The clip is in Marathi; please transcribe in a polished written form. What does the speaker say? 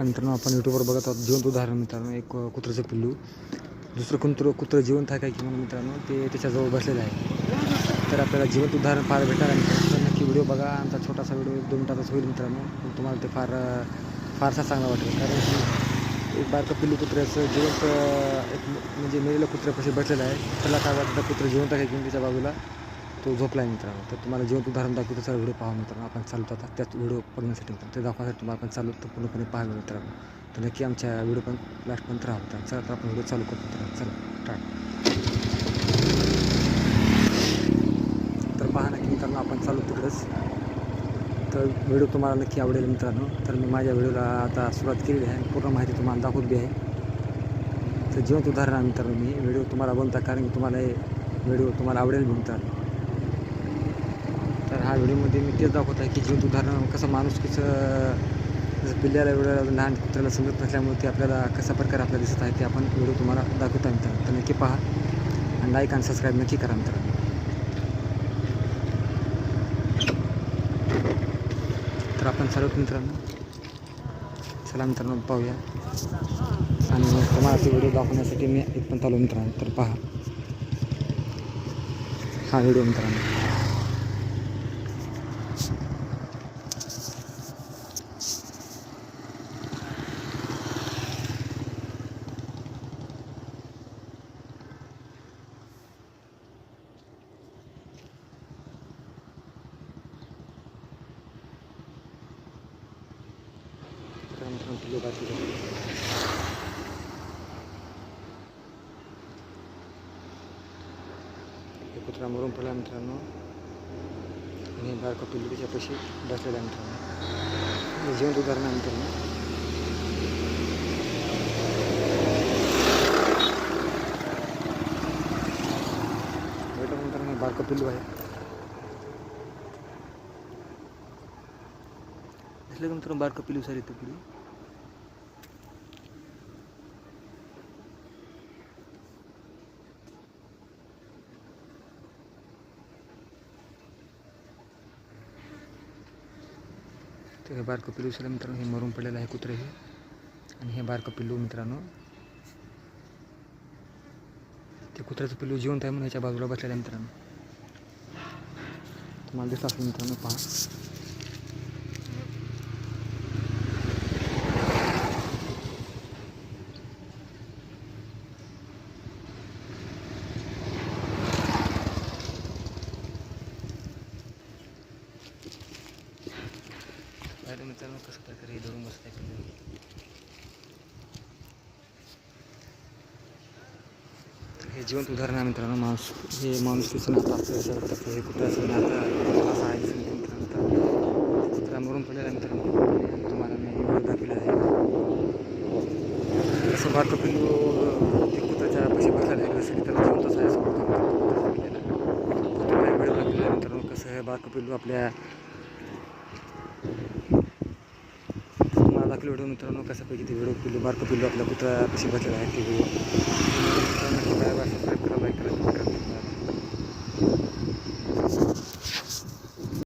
मित्रांनो आपण यूट्यूबवर बघत आहोत जिवंत उदाहरण मित्रांनो एक कुत्र्याचं पिल्लू दुसरं कुत्रं जिवंत आहे काय की म्हणून मित्रांनो ते त्याच्याजवळ बसलेलं आहे. तर आपल्याला जिवंत उदाहरण पाहायला भेटणार आहे. तर नक्की व्हिडिओ बघा. आमचा छोटासा व्हिडिओ 2 मिनिटाचाच होईल मित्रांनो, पण तुम्हाला ते फारसा चांगला वाटेल. कारण की एक बारकं पिल्लू कुत्र्याचं जिवंत एक म्हणजे मेलेलं कुत्र्यापाशी बसलेलं आहे. त्याला काय वाटतं कुत्रं जिवंत आहे की त्याच्या बाजूला तो झोपला आहे मित्रांनो. तर तुम्हाला जिवंत उदाहरण दाखवतो. त्याचा व्हिडिओ पहा मित्रांनो. आपण चालतो आता त्याच व्हिडिओ बघण्यासाठी मित्रांनो, ते दाखवण्यासाठी तुम्हाला आपण चालू तर पूर्णपणे पाहावे मित्रांनो. तर नक्की आमच्या व्हिडिओ पण लास्टपर्यंत राहा मित्रांनो. चला तर आपण व्हिडिओ चालू करतो मित्रांनो. चला स्टार्ट. तर पहा नक्की मित्रांनो आपण चालू तिकडेच. तर व्हिडिओ तुम्हाला नक्की आवडेल मित्रांनो. तर मी माझ्या व्हिडिओला आता सुरुवात केलेली आहे. पूर्ण माहिती तुम्हाला दाखवत बी आहे. तर जिवंत उदाहरण आहे मित्रांनो. मी व्हिडिओ तुम्हाला बनवता कारण की तुम्हाला हे व्हिडिओ तुम्हाला आवडेल मित्रांनो. तर हा व्हिडिओमध्ये मी तेच दाखवत आहे की जिवंत उदाहरण कसं माणुसकीचं जसं पिल्ल्याला एवढं लहान कुत्र्याला समजत नसल्यामुळे ते आपल्याला कशा प्रकारे आपल्याला दिसत आहे ते आपण व्हिडिओ तुम्हाला दाखवत आहे मित्रांनो. तर नक्की पहा आणि लाईक आणि सबस्क्राईब नक्की करा मित्रांनो. तर आपण चालवतो मित्रांनो. चला मित्रांनो पाहूया आणि तुम्हाला ते व्हिडिओ दाखवण्यासाठी मी इथं चालू मित्रांनो. तर पहा हा व्हिडिओ मित्रांनो. मित्रांनो पिल्लू बाकी कुत्रा मरून पडला मित्रांनो आणि बारकं पिल्लू त्याच्यापाशी बसलेला आहे मित्रांनो. जिवंत उदाहरण आहे मित्रांनो. भेटा मित्रांनो बारकं पिल्लू आहे. दिसलं का मित्रांनो बारकं पिल्लू सर इथं पुढे. तर हे बारकं पिल्लू सर मित्रांनो हे मरून पडलेलं आहे कुत्रे हे. आणि हे बारकं पिल्लू मित्रांनो ते कुत्र्याचं पिल्लू जिवंत आहे म्हणून ह्याच्या बाजूला बसलेलं आहे मित्रांनो. तुम्हाला दिसलं असेल मित्रांनो पहा. पाहिलं मित्रांनो कसं प्रकारे हे धरून बसत आहे पिल्लू. हे जिवंत उदाहरण आहे मित्रांनो. हे माणुसकीचं नातं असतं याच्या तसं हे कुत्र्याचं नातं असं आहे मित्रांनो. तर कुत्रा मरून पडलेला आहे मित्रांनो. तुम्हाला मी व्हिडिओ दाखवलेला आहे. जसं बारकं पिल्लू ते कुत्र्याच्या पाशी बसलेलं आहे जसं की त्याला जिवंतच आहे असं तुम्हाला व्हिडिओ दाखवलेला आहे मित्रांनो. कसं हे बारकं पिल्लू आपल्या दाखवलं व्हिडिओ मित्रांनो. कशापैकी ते व्हिडिओ बारकं पिल्लू आपल्या कुत्र्यापाशी बसलेला आहे ते व्हिडिओ. सबस्क्राईब करा, लाईक करा,